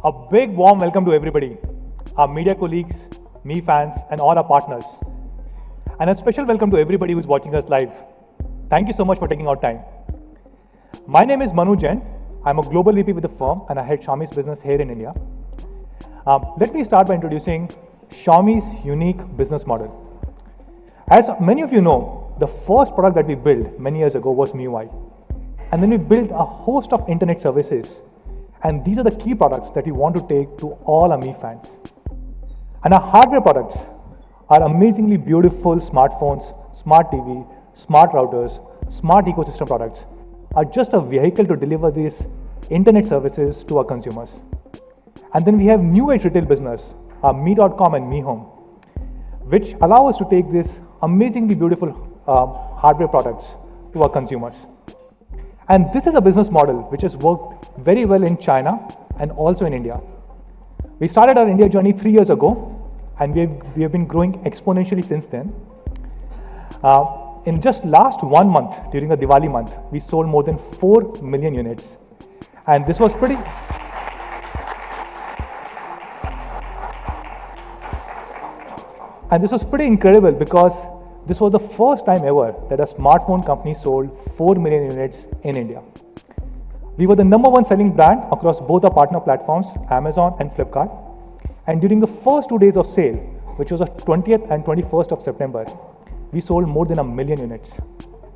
A big warm welcome to everybody, our media colleagues, Me fans, and all our partners. And a special welcome to everybody who's watching us live. Thank you so much for taking out time. My name is Manu Jain. I'm a global VP with the firm and I head Xiaomi's business here in India. Let me start by introducing Xiaomi's unique business model. As many of you know, the first product that we built many years ago was MIUI. And then we built a host of internet services. And these are the key products that we want to take to all our Mi fans. And our hardware products are amazingly beautiful smartphones, smart TV, smart routers, smart ecosystem products are just a vehicle to deliver these internet services to our consumers. And then we have new age retail business, our Mi.com and Mi Home, which allow us to take these amazingly beautiful hardware products to our consumers. And this is a business model which has worked very well in China and also in India. We started our India journey 3 years ago, and we have been growing exponentially since then. In just last 1 month, during the Diwali month, we sold more than 4 million units. And this was pretty incredible because this was the first time ever that a smartphone company sold 4 million units in India. We were the #1 selling brand across both our partner platforms, Amazon and Flipkart. And during the first 2 days of sale, which was the 20th and 21st of September, we sold more than 1 million units.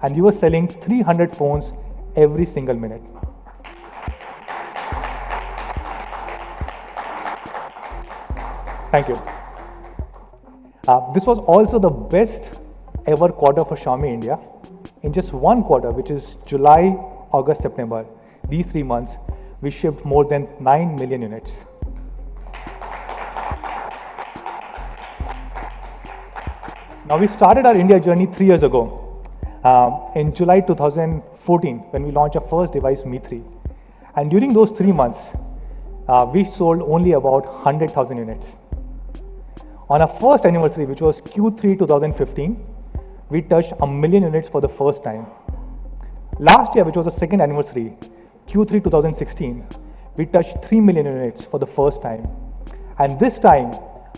And we were selling 300 phones every single minute. Thank you. This was also the best ever quarter for Xiaomi India. In just one quarter, which is July, August, September, these 3 months, we shipped more than 9 million units. Now, we started our India journey 3 years ago, in July 2014, when we launched our first device, Mi 3. And during those 3 months, we sold only about 100,000 units. On our first anniversary, which was Q3 2015, we touched 1 million units for the first time. Last year, which was the second anniversary, Q3 2016, we touched 3 million units for the first time. And this time,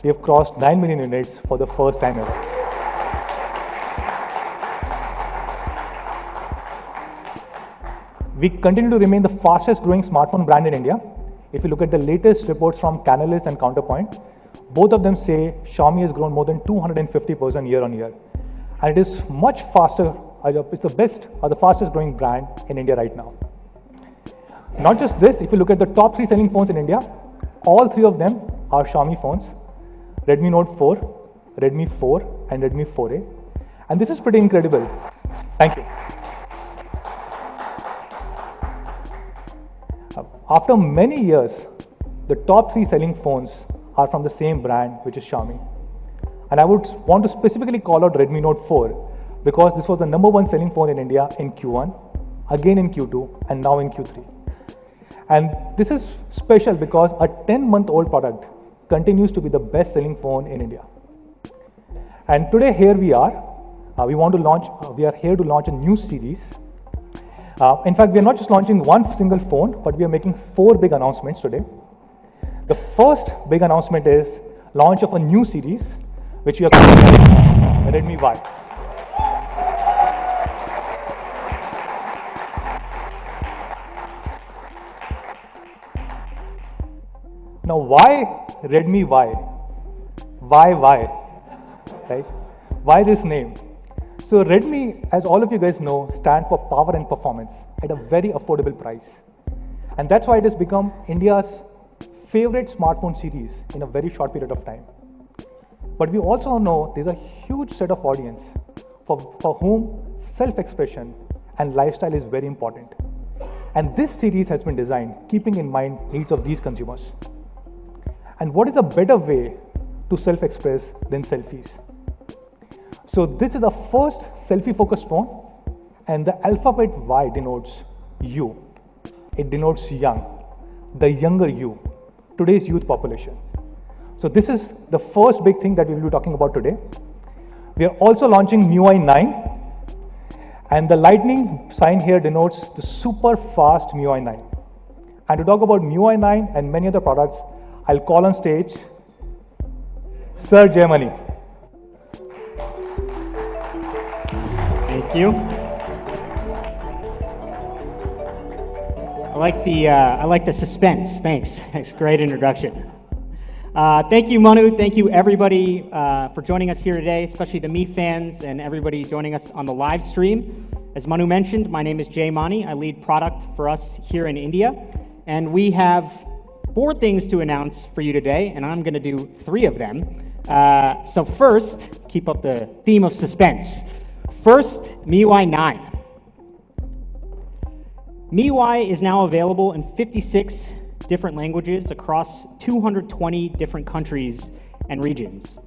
we have crossed 9 million units for the first time ever. We continue to remain the fastest growing smartphone brand in India. If you look at the latest reports from Canalys and Counterpoint, both of them say Xiaomi has grown more than 250% year on year. And it is much faster, it's the best or the fastest growing brand in India right now. Not just this, if you look at the top 3 selling phones in India, all 3 of them are Xiaomi phones: Redmi Note 4, Redmi 4, and Redmi 4A. And this is pretty incredible. Thank you. After many years, the top 3 selling phones are from the same brand, which is Xiaomi. And I would want to specifically call out Redmi Note 4 because this was the #1 selling phone in India in Q1, again in Q2, and now in Q3. And this is special because a 10-month-old product continues to be the best selling phone in India. And today here we are. We are here to launch a new series. In fact, we are not just launching one single phone, but we are making 4 big announcements today. The first big announcement is launch of a new series, which we are calling Redmi Y. Now, why Redmi Y? Why, right? Why this name? So Redmi, as all of you guys know, stands for power and performance at a very affordable price. And that's why it has become India's favorite smartphone series in a very short period of time. But we also know there's a huge set of audience for whom self-expression and lifestyle is very important. And this series has been designed keeping in mind needs of these consumers. And what is a better way to self-express than selfies? So this is the first selfie-focused phone, and the alphabet Y denotes you. It denotes young, the younger you, today's youth population. So this is the first big thing that we will be talking about today. We are also launching MIUI 9, and the lightning sign here denotes the super fast MIUI 9. And to talk about MIUI 9 and many other products, I'll call on stage Sir Jayamani. Thank you. I like the suspense. Thanks. Thanks. Great introduction. Thank you, Manu. Thank you, everybody, for joining us here today, especially the Mi fans and everybody joining us on the live stream. As Manu mentioned, my name is Jayamani. I lead product for us here in India, and we have 4 things to announce for you today, and I'm going to do 3 of them. So first, keep up the theme of suspense. First, MIUI 9. MIUI is now available in 56 different languages across 220 different countries and regions.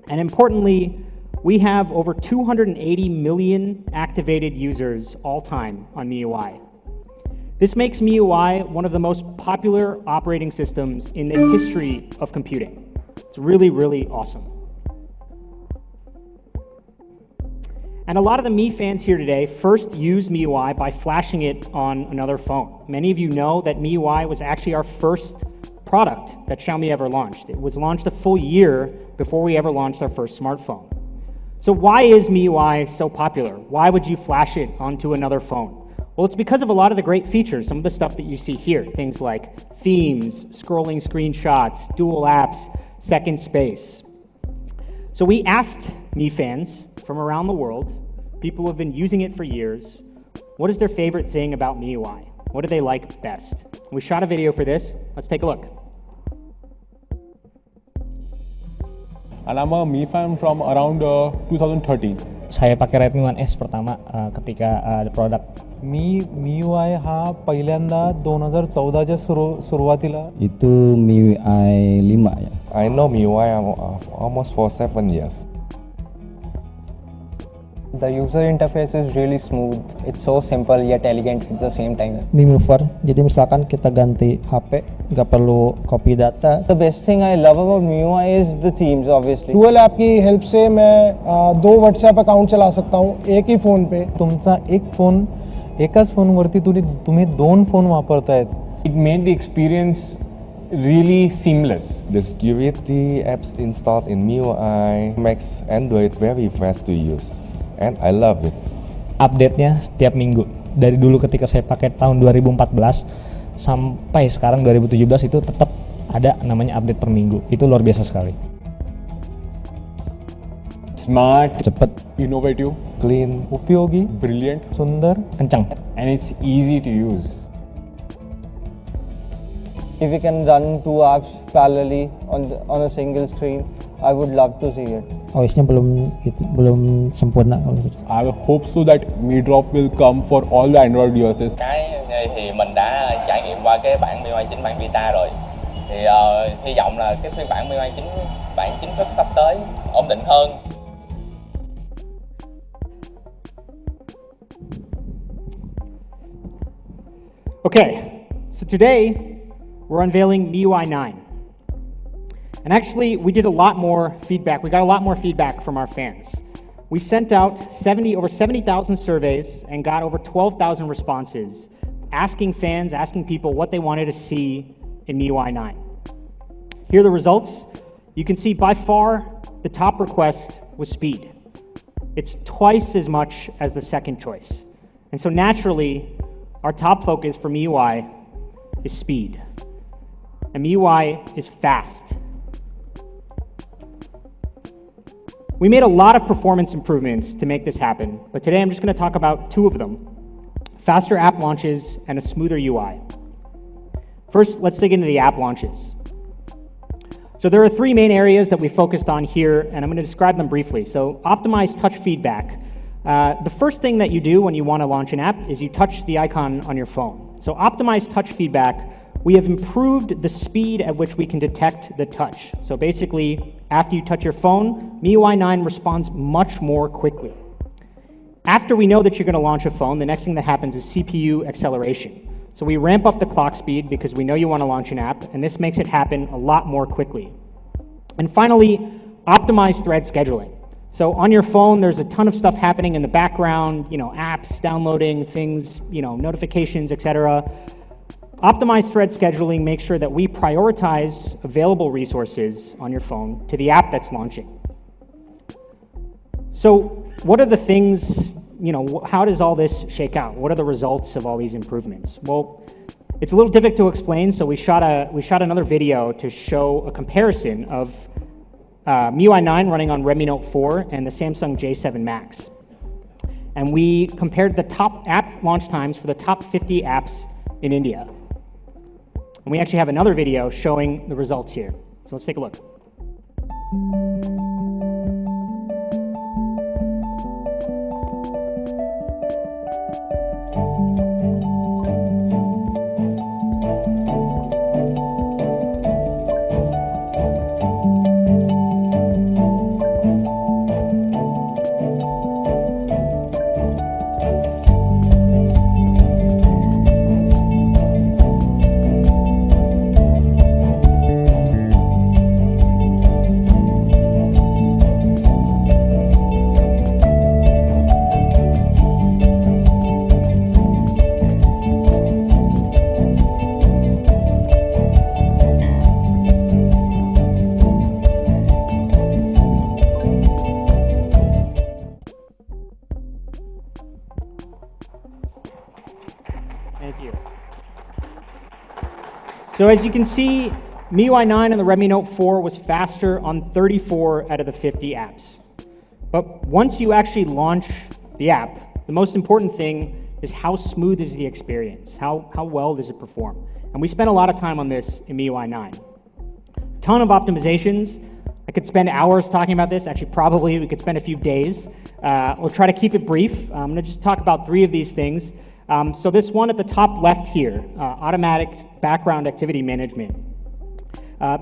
And importantly, we have over 280 million activated users all time on MIUI. This makes MIUI one of the most popular operating systems in the history of computing. It's really, really awesome. And a lot of the Mi fans here today first used MIUI by flashing it on another phone. Many of you know that MIUI was actually our first product that Xiaomi ever launched. It was launched a full year before we ever launched our first smartphone. So why is MIUI so popular? Why would you flash it onto another phone? Well, it's because of a lot of the great features, some of the stuff that you see here, things like themes, scrolling screenshots, dual apps, second space. So we asked Mi fans from around the world, people who have been using it for years, what is their favorite thing about MIUI? What do they like best? We shot a video for this. Let's take a look. And I'm a Mi fan from around 2013. Saya pakai Redmi Y1 pertama ketika ada produk. MIUI हा पहिल्यांदा 2014च्या सुरुवातीला itu MIUI 5 ya. I know MIUI almost for 7 years. The user interface is really smooth. It's so simple yet elegant at the same time. Mi Mover, jadi misalkan kita ganti HP, nggak perlu copy data. The best thing I love about MIUI is the themes, obviously. Dual app की help से मैं 2 WhatsApp account चला सकता हूँ एक ही phone पे. तुमचा एक फोन एकाच फोनवरती तुम्ही 2 phone वापरतायत. It made the experience really seamless. The security apps installed in MIUI makes Android very fast to use. And I love it. Update-nya setiap minggu. Dari dulu ketika saya pakai tahun 2014 sampai sekarang 2017 itu tetap ada namanya update per minggu. Itu luar biasa sekali. Smart, Cepet, innovative, Clean, उपयोगी, brilliant, सुंदर, kencang. and it's easy to use. If we can run 2 apps parallelly on a single screen, I would love to see it. OS-nya belum sempurna kalau gitu. I hope so that Mi Drop will come for all the Android users. Cái thì mình đã trải nghiệm qua cái bản MIUI 9 bản beta rồi. Thì hy vọng là cái phiên bản MIUI 9 bản chính thức sắp tới ổn định hơn. Okay, so today we're unveiling MIUI 9. And actually, we did a lot more feedback. We got a lot more feedback from our fans. We sent out over 70,000 surveys and got over 12,000 responses, asking people what they wanted to see in MIUI 9. Here are the results. You can see by far the top request was speed. It's twice as much as the second choice. And so naturally, our top focus for MIUI is speed. And MIUI is fast. We made a lot of performance improvements to make this happen, but today I'm just going to talk about 2 of them: faster app launches and a smoother UI. First, let's dig into the app launches. So there are 3 main areas that we focused on here, and I'm going to describe them briefly. So optimize touch feedback. The first thing that you do when you want to launch an app is you touch the icon on your phone. So optimize touch feedback. We have improved the speed at which we can detect the touch. So basically, after you touch your phone, MIUI 9 responds much more quickly. After we know that you're going to launch a phone, the next thing that happens is CPU acceleration. So we ramp up the clock speed because we know you want to launch an app, and this makes it happen a lot more quickly. And finally, optimize thread scheduling. So on your phone, there's a ton of stuff happening in the background, apps, downloading things, notifications, etc. Optimized thread scheduling makes sure that we prioritize available resources on your phone to the app that's launching. So what are the things, how does all this shake out? What are the results of all these improvements? Well, it's a little difficult to explain, so we shot another video to show a comparison of MIUI 9 running on Redmi Note 4 and the Samsung J7 Max. And we compared the top app launch times for the top 50 apps in India. And we actually have another video showing the results here. So let's take a look. Thank you. So as you can see, MIUI 9 and the Redmi Note 4 was faster on 34 out of the 50 apps. But once you actually launch the app, the most important thing is how smooth is the experience? How well does it perform? And we spent a lot of time on this in MIUI 9. Ton of optimizations. I could spend hours talking about this. Actually, probably we could spend a few days. We'll try to keep it brief. I'm going to just talk about 3 of these things. So this one at the top left here, automatic background activity management.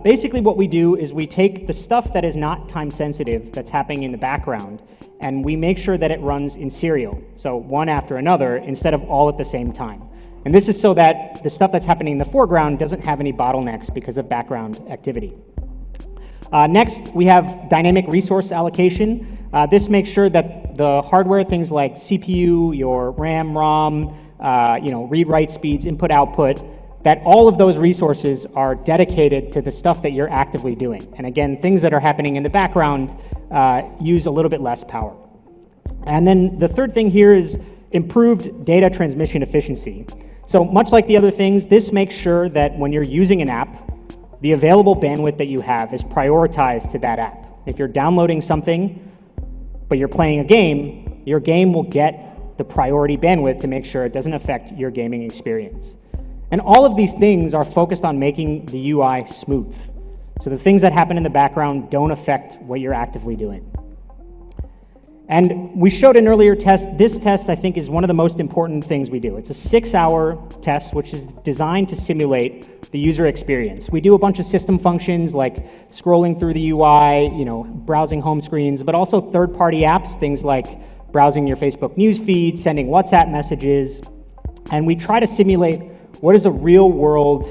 Basically what we do is we take the stuff that is not time sensitive that's happening in the background and we make sure that it runs in serial, so one after another instead of all at the same time. And this is so that the stuff that's happening in the foreground doesn't have any bottlenecks because of background activity. Next, we have dynamic resource allocation. This makes sure that the hardware, things like CPU, your RAM, ROM, read-write speeds, input-output, that all of those resources are dedicated to the stuff that you're actively doing. And again, things that are happening in the background use a little bit less power. And then the third thing here is improved data transmission efficiency. So much like the other things, this makes sure that when you're using an app, the available bandwidth that you have is prioritized to that app. If you're downloading something, but you're playing a game, your game will get the priority bandwidth to make sure it doesn't affect your gaming experience. And all of these things are focused on making the UI smooth. So the things that happen in the background don't affect what you're actively doing. And we showed an earlier test. This test, I think, is one of the most important things we do. It's a 6-hour test, which is designed to simulate the user experience. We do a bunch of system functions like scrolling through the UI, browsing home screens, but also third-party apps, things like browsing your Facebook news feed, sending WhatsApp messages. And we try to simulate what is a real-world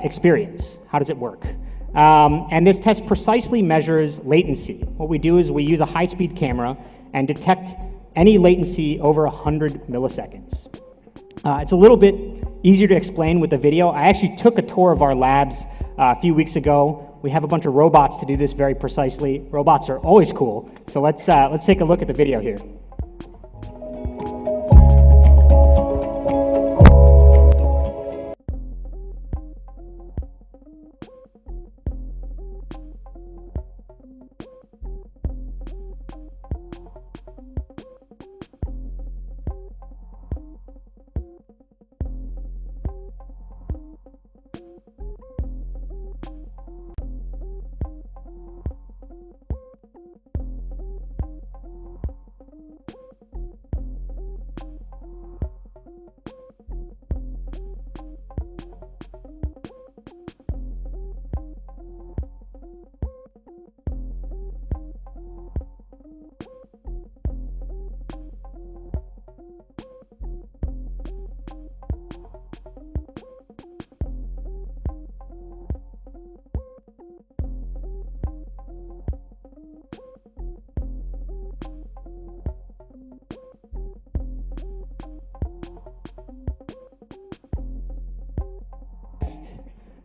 experience. How does it work? And this test precisely measures latency. What we do is we use a high-speed camera and detect any latency over 100 milliseconds. It's a little bit easier to explain with the video. I actually took a tour of our labs a few weeks ago. We have a bunch of robots to do this very precisely. Robots are always cool. So let's take a look at the video here.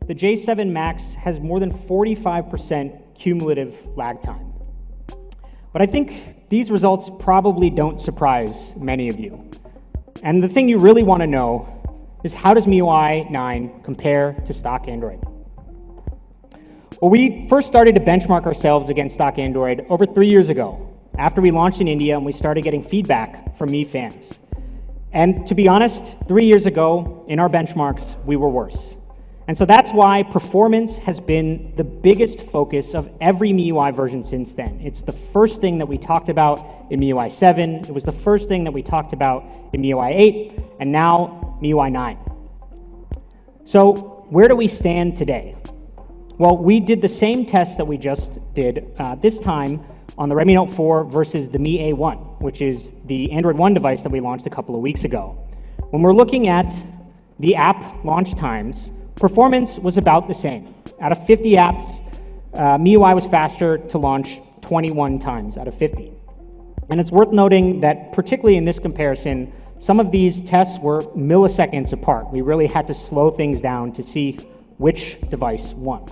the J7 Max has more than 45% cumulative lag time. But I think these results probably don't surprise many of you. And the thing you really want to know is, how does MIUI 9 compare to stock Android? Well, we first started to benchmark ourselves against stock Android over 3 years ago, after we launched in India and we started getting feedback from Mi fans. And to be honest, 3 years ago, in our benchmarks, we were worse. And so that's why performance has been the biggest focus of every MIUI version since then. It's the first thing that we talked about in MIUI 7, it was the first thing that we talked about in MIUI 8, and now MIUI 9. So where do we stand today? Well, we did the same test that we just did, this time on the Redmi Note 4 versus the Mi A1, which is the Android One device that we launched a couple of weeks ago. When we're looking at the app launch times, performance was about the same. Out of 50 apps, MIUI was faster to launch 21 times out of 50. And it's worth noting that, particularly in this comparison, some of these tests were milliseconds apart. We really had to slow things down to see which device won.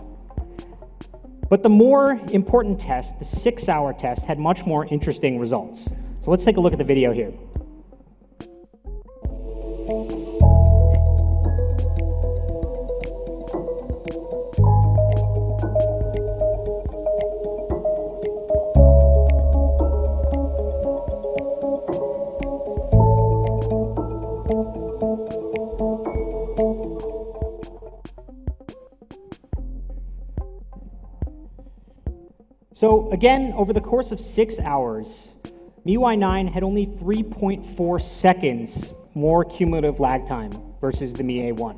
But the more important test, the 6-hour test, had much more interesting results. So let's take a look at the video here. So again, over the course of 6 hours, MIUI 9 had only 3.4 seconds more cumulative lag time versus the Mi A1.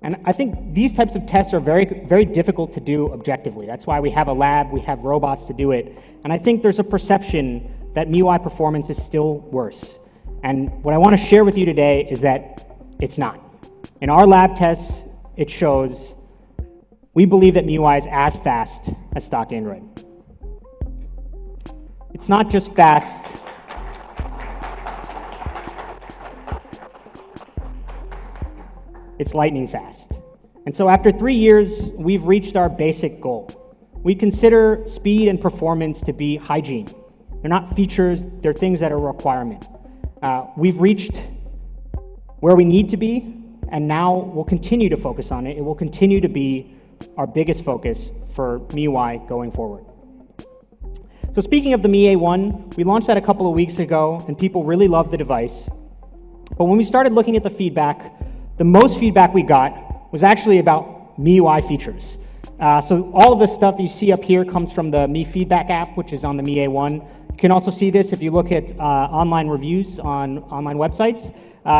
And I think these types of tests are very, very difficult to do objectively. That's why we have a lab, we have robots to do it. And I think there's a perception that MIUI performance is still worse. And what I want to share with you today is that it's not. In our lab tests, it shows we believe that MIUI is as fast as stock Android. It's not just fast. It's lightning fast. And so after 3 years, we've reached our basic goal. We consider speed and performance to be hygiene. They're not features, they're things that are a requirement. We've reached where we need to be, and now we'll continue to focus on it. It will continue to be our biggest focus for MIUI going forward. So speaking of the Mi A1, we launched that a couple of weeks ago, and people really loved the device. But when we started looking at the feedback, the most feedback we got was actually about MIUI features. So all of the stuff you see up here comes from the Mi Feedback app, which is on the Mi A1. You can also see this if you look at online reviews on online websites.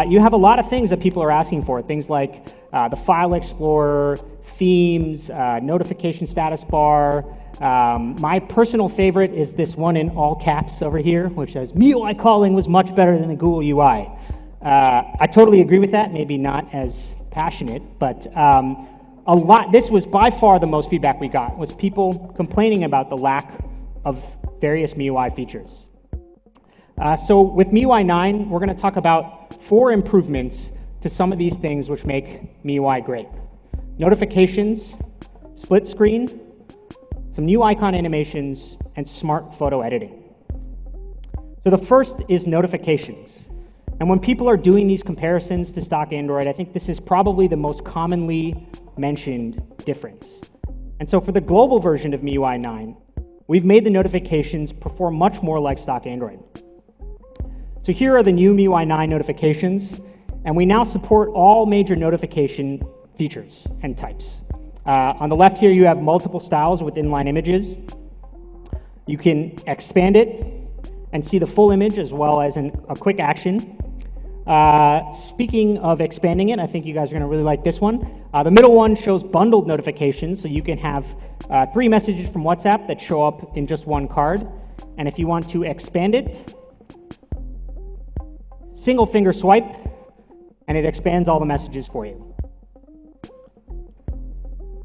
You have a lot of things that people are asking for, things like the File Explorer, themes, notification status bar. My personal favorite is this one in all caps over here, which says, MIUI calling was much better than the Google UI. I totally agree with that, maybe not as passionate, but this was by far the most feedback we got, was people complaining about the lack of various MIUI features. So with MIUI 9, we're going to talk about 4 improvements to some of these things which make MIUI great. Notifications, split screen, some new icon animations, and smart photo editing. So the first is notifications. And when people are doing these comparisons to stock Android, I think this is probably the most commonly mentioned difference. And so for the global version of MIUI 9, we've made the notifications perform much more like stock Android. So here are the new MIUI 9 notifications, and we now support all major notification features and types. On the left here, you have multiple styles with inline images. You can expand it and see the full image as well as a quick action. Speaking of expanding it, I think you guys are going to really like this one. The middle one shows bundled notifications, so you can have 3 messages from WhatsApp that show up in just one card. And if you want to expand it, single finger swipe, and it expands all the messages for you.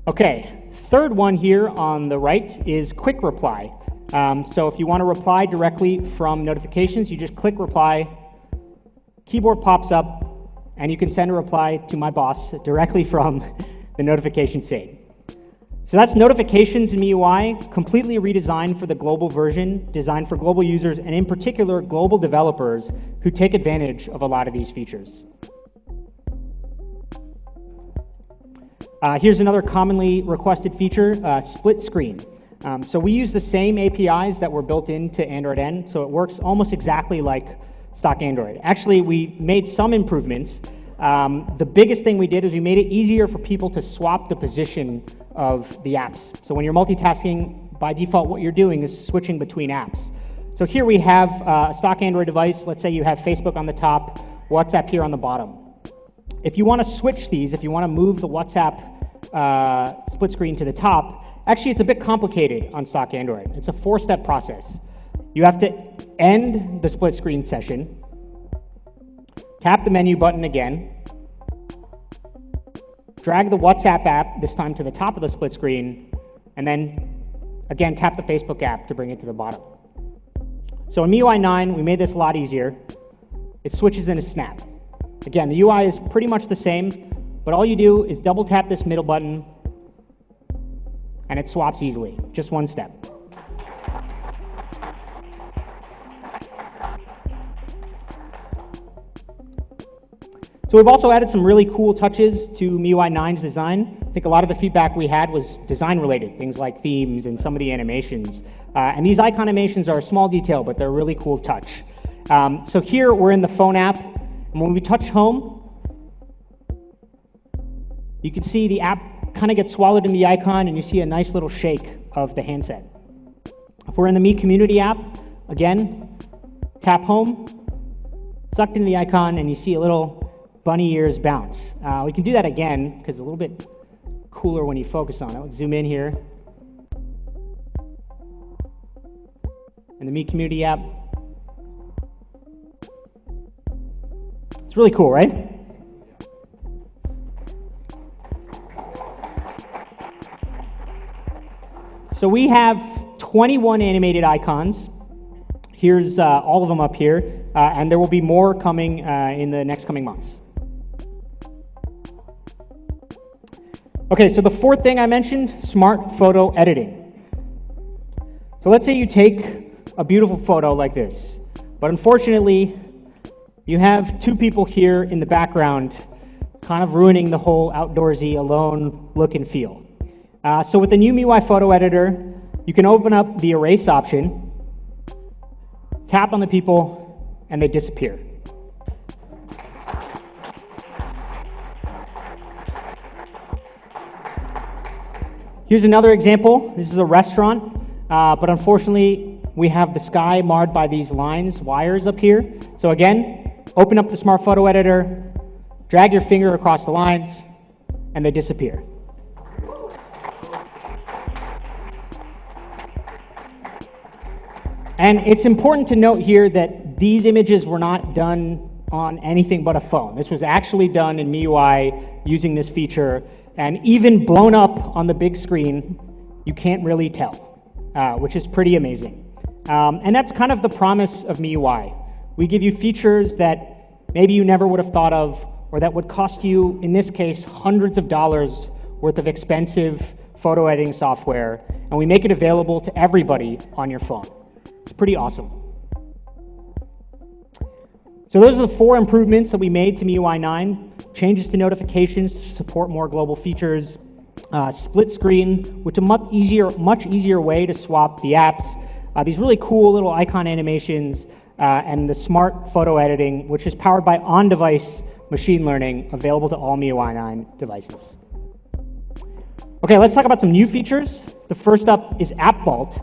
Okay, third one here on the right is quick reply. So if you want to reply directly from notifications, you just click reply, keyboard pops up, and you can send a reply to my boss directly from the notification save. So that's notifications in MIUI, completely redesigned for the global version, designed for global users, and in particular, global developers who take advantage of a lot of these features. Here's another commonly requested feature, split screen. So we use the same APIs that were built into Android N, so it works almost exactly like stock Android. Actually, we made some improvements. The biggest thing we did is we made it easier for people to swap the position of the apps. So when you're multitasking, by default, what you're doing is switching between apps. So here we have a stock Android device. Let's say you have Facebook on the top, WhatsApp here on the bottom. If you want to switch these, if you want to move the WhatsApp split screen to the top, actually it's a bit complicated on stock Android. It's a 4-step process. You have to end the split screen session, tap the menu button again, drag the WhatsApp app, this time to the top of the split screen, and then again tap the Facebook app to bring it to the bottom. So in MIUI 9, we made this a lot easier. It switches in a snap. Again, the UI is pretty much the same, but all you do is double tap this middle button, and it swaps easily, just one step. So we've also added some really cool touches to MIUI 9's design. I think a lot of the feedback we had was design related, things like themes and some of the animations. And these icon animations are a small detail, but they're a really cool touch. So here we're in the phone app, and when we touch home, you can see the app kind of gets swallowed in the icon, and you see a nice little shake of the handset. If we're in the Mi Community app, again, tap home, sucked into the icon, and you see a little bunny ears bounce. We can do that again, because it's a little bit cooler when you focus on it. Let's zoom in here. In the Mi Community app. It's really cool, right? So we have 21 animated icons. Here's all of them up here, and there will be more coming in the next coming months. Okay, so the fourth thing I mentioned, smart photo editing. So let's say you take a beautiful photo like this, but unfortunately, you have two people here in the background kind of ruining the whole outdoorsy, alone look and feel. So with the new MIUI photo editor, you can open up the erase option, tap on the people, and they disappear. Here's another example. This is a restaurant, but unfortunately, we have the sky marred by these lines, wires up here. So again, open up the Smart Photo Editor, drag your finger across the lines, and they disappear. And it's important to note here that these images were not done on anything but a phone. This was actually done in MIUI using this feature, and even blown up on the big screen, you can't really tell, which is pretty amazing. And that's kind of the promise of MIUI. We give you features that maybe you never would have thought of, or that would cost you, in this case, hundreds of dollars worth of expensive photo editing software, and we make it available to everybody on your phone. It's pretty awesome. So those are the 4 improvements that we made to MIUI 9. Changes to notifications to support more global features, split screen, which is a much easier way to swap the apps, these really cool little icon animations, and the smart photo editing, which is powered by on-device machine learning, available to all MIUI 9 devices. Okay, let's talk about some new features. The first up is App Vault.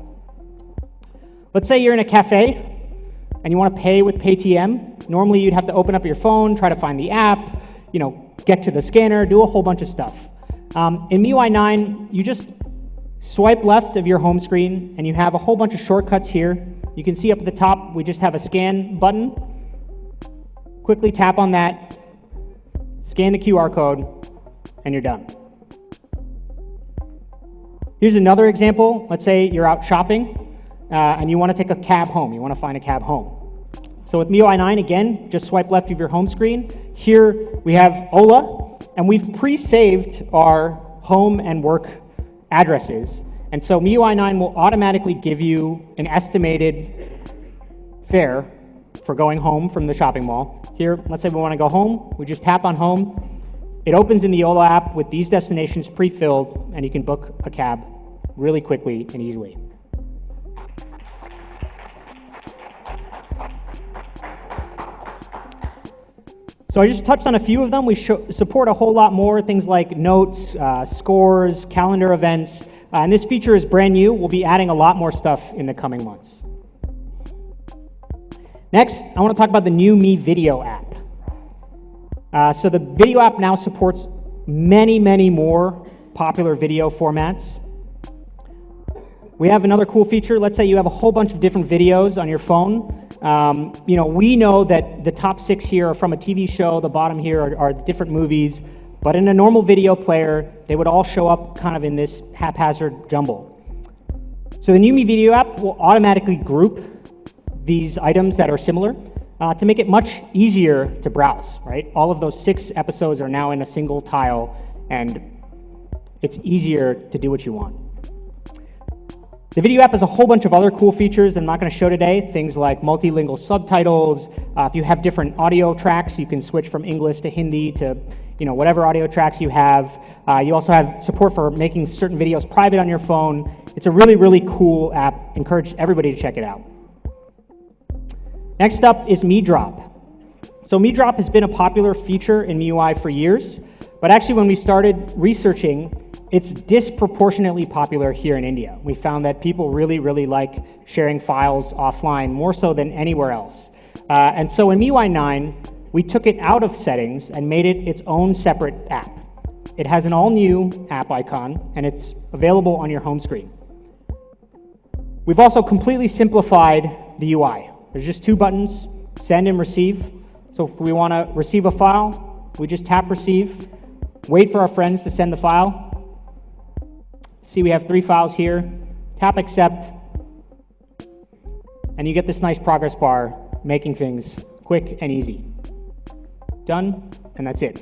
Let's say you're in a cafe and you want to pay with Paytm. Normally you'd have to open up your phone, try to find the app, get to the scanner, do a whole bunch of stuff. In MIUI 9, you just swipe left of your home screen and you have a whole bunch of shortcuts here. You can see up at the top, we just have a scan button. Quickly tap on that, scan the QR code, and you're done. Here's another example. Let's say you're out shopping and you want to take a cab home. You want to find a cab home. So with MIUI 9, again, just swipe left of your home screen. Here we have Ola, and we've pre-saved our home and work addresses. And so MIUI 9 will automatically give you an estimated fare for going home from the shopping mall. Here, let's say we want to go home. We just tap on home. It opens in the YOLO app with these destinations pre-filled, and you can book a cab really quickly and easily. So I just touched on a few of them. We support a whole lot more, things like notes, scores, calendar events, and this feature is brand new. We'll be adding a lot more stuff in the coming months. Next, I want to talk about the new Mi Video app. So the video app now supports many, many more popular video formats. We have another cool feature. Let's say you have a whole bunch of different videos on your phone. We know that the top 6 here are from a TV show, the bottom here are different movies, but in a normal video player, they would all show up kind of in this haphazard jumble. So the new Mi Video app will automatically group these items that are similar to make it much easier to browse, right? All of those 6 episodes are now in a single tile, and it's easier to do what you want. The video app has a whole bunch of other cool features that I'm not going to show today, things like multilingual subtitles. If you have different audio tracks, you can switch from English to Hindi to whatever audio tracks you have. You also have support for making certain videos private on your phone. It's a really, really cool app. Encourage everybody to check it out. Next up is Mi Drop. So Mi Drop has been a popular feature in MIUI for years, but actually when we started researching, it's disproportionately popular here in India. We found that people really, really like sharing files offline, more so than anywhere else. And so in MIUI 9, we took it out of settings and made it its own separate app. It has an all-new app icon, and it's available on your home screen. We've also completely simplified the UI. There's just 2 buttons, send and receive. So if we want to receive a file, we just tap receive, wait for our friends to send the file. See, we have 3 files here. Tap accept, and you get this nice progress bar, making things quick and easy. Done, and that's it.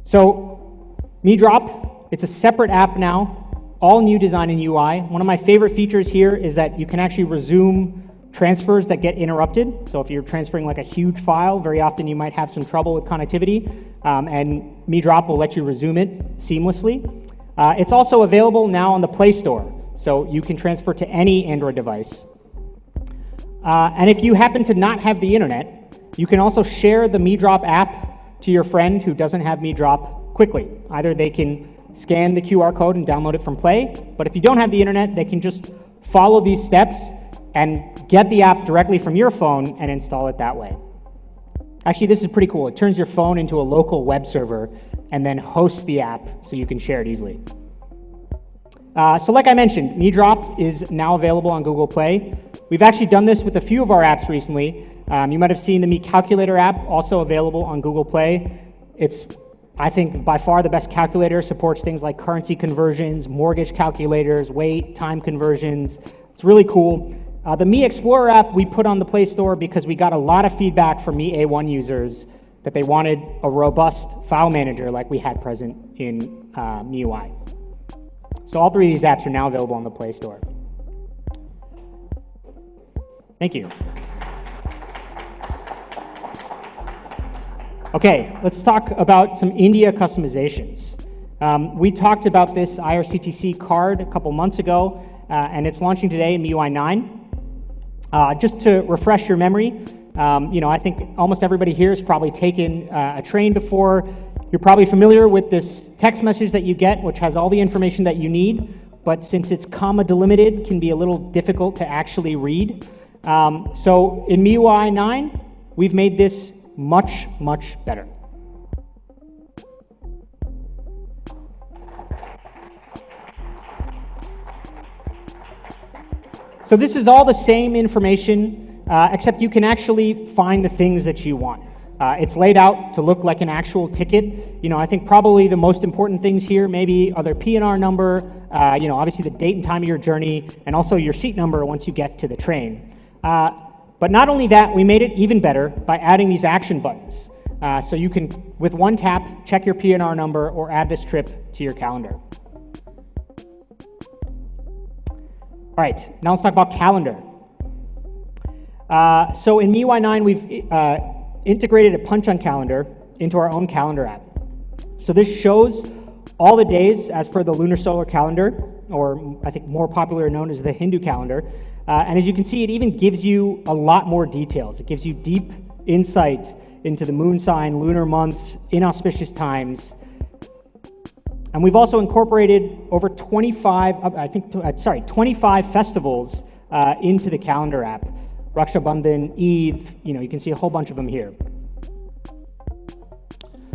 So, Mi Drop, it's a separate app now, all new design and UI. One of my favorite features here is that you can actually resume transfers that get interrupted. So if you're transferring like a huge file, very often you might have some trouble with connectivity, and Mi Drop will let you resume it seamlessly. It's also available now on the Play Store, so you can transfer to any Android device. And if you happen to not have the internet, you can also share the Mi Drop app to your friend who doesn't have Mi Drop quickly. Either they can scan the QR code and download it from Play, but if you don't have the internet, they can just follow these steps and get the app directly from your phone and install it that way. Actually, this is pretty cool. It turns your phone into a local web server and then hosts the app so you can share it easily. So like I mentioned, Mi Drop is now available on Google Play. We've actually done this with a few of our apps recently. You might have seen the Mi Calculator app, also available on Google Play. It's, I think, by far the best calculator. Supports things like currency conversions, mortgage calculators, weight, time conversions. It's really cool. The Mi Explorer app we put on the Play Store because we got a lot of feedback from Mi A1 users that they wanted a robust file manager like we had present in MIUI. So all 3 of these apps are now available on the Play Store. Thank you. Okay, let's talk about some India customizations. We talked about this IRCTC card a couple months ago, and it's launching today in MIUI 9. Just to refresh your memory, I think almost everybody here has probably taken a train before. You're probably familiar with this text message that you get, which has all the information that you need, but since it's comma delimited, can be a little difficult to actually read. So in MIUI 9, we've made this much, much better. So this is all the same information, except you can actually find the things that you want. It's laid out to look like an actual ticket. I think probably the most important things here maybe are their P&R number, obviously the date and time of your journey, and also your seat number once you get to the train. But not only that, we made it even better by adding these action buttons. So you can, with one tap, check your PNR number or add this trip to your calendar. All right, now let's talk about calendar. So in MIUI 9, we've integrated a punch-on calendar into our own calendar app. So this shows all the days as per the lunar solar calendar, or I think more popularly known as the Hindu calendar. And as you can see, it even gives you a lot more details. It gives you deep insight into the moon sign, lunar months, inauspicious times. And we've also incorporated over 25 festivals into the calendar app. Raksha Bandhan, Eid, you can see a whole bunch of them here.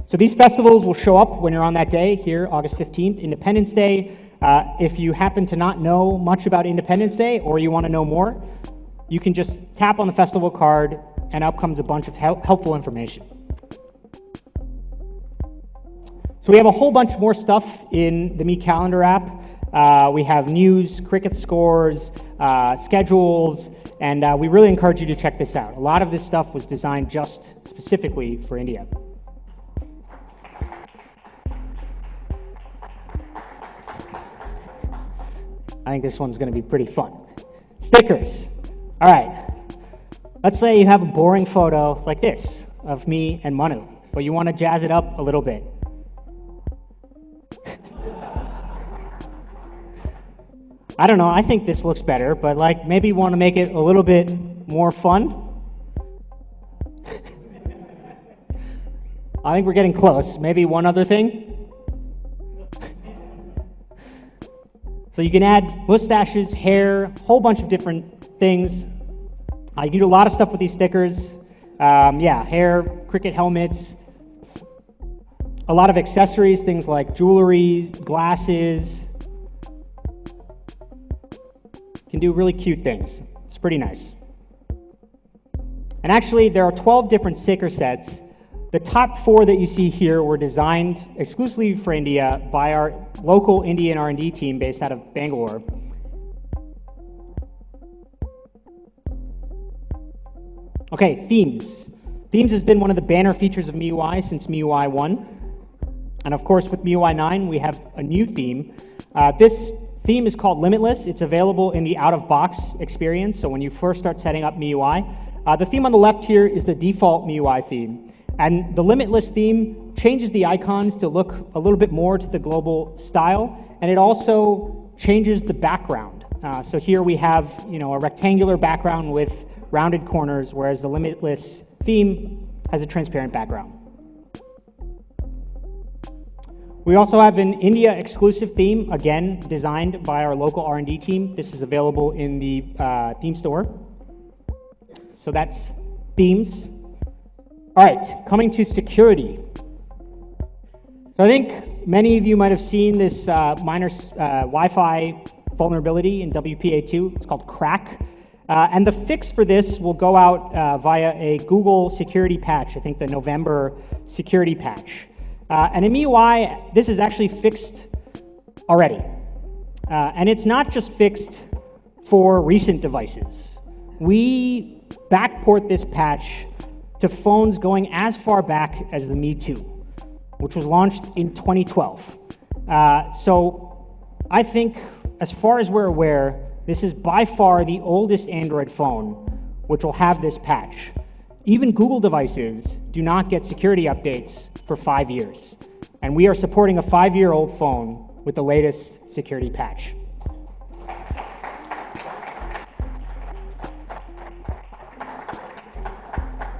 So these festivals will show up when you're on that day here, August 15th, Independence Day. If you happen to not know much about Independence Day or you want to know more, you can just tap on the festival card and up comes a bunch of helpful information. So we have a whole bunch more stuff in the Mi Calendar app. We have news, cricket scores, schedules, and we really encourage you to check this out. A lot of this stuff was designed just specifically for India. I think this one's going to be pretty fun. Stickers. All right. Let's say you have a boring photo like this of me and Manu, but you want to jazz it up a little bit. I don't know, I think this looks better, but maybe you want to make it a little bit more fun. I think we're getting close. Maybe one other thing. So you can add mustaches, hair, a whole bunch of different things. You can do a lot of stuff with these stickers. Yeah, hair, cricket helmets, a lot of accessories, things like jewelry, glasses. Can do really cute things. It's pretty nice. And actually, there are 12 different sticker sets. The top 4 that you see here were designed exclusively for India by our local Indian R&D team based out of Bangalore. Okay, themes. Themes has been one of the banner features of MIUI since MIUI 1. And of course, with MIUI 9, we have a new theme. This theme is called Limitless. It's available in the out-of-box experience, so when you first start setting up MIUI. The theme on the left here is the default MIUI theme. And the Limitless theme changes the icons to look a little bit more to the global style, and it also changes the background. So here we have a rectangular background with rounded corners, whereas the Limitless theme has a transparent background. We also have an India exclusive theme, again, designed by our local R&D team. This is available in the theme store. So that's themes. All right, coming to security. So I think many of you might have seen this minor Wi-Fi vulnerability in WPA2. It's called crack. And the fix for this will go out via a Google security patch, I think the November security patch. And in MIUI, this is actually fixed already. And it's not just fixed for recent devices. We backport this patch to phones going as far back as the Mi 2, which was launched in 2012. So I think, as far as we're aware, this is by far the oldest Android phone which will have this patch. Even Google devices do not get security updates for 5 years. And we are supporting a 5-year-old phone with the latest security patch.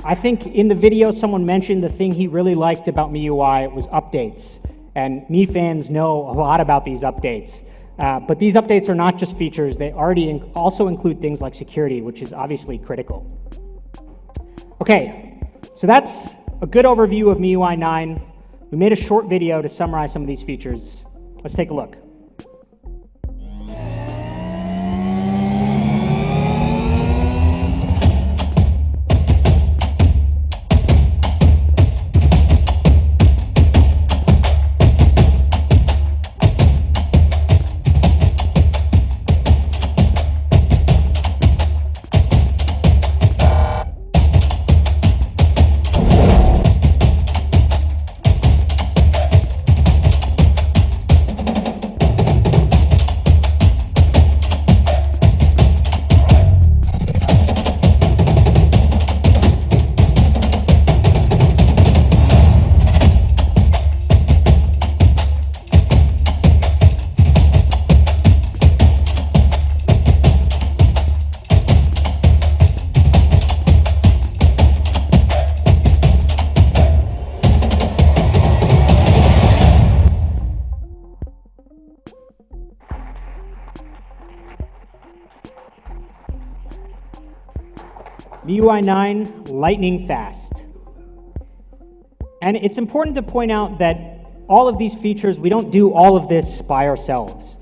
I think in the video someone mentioned the thing he really liked about MIUI was updates. And Mi fans know a lot about these updates. But these updates are not just features, they already also include things like security, which is obviously critical. Okay, so that's a good overview of MIUI 9. We made a short video to summarize some of these features. Let's take a look. MIUI 9, lightning fast. And it's important to point out that all of these features, we don't do all of this by ourselves.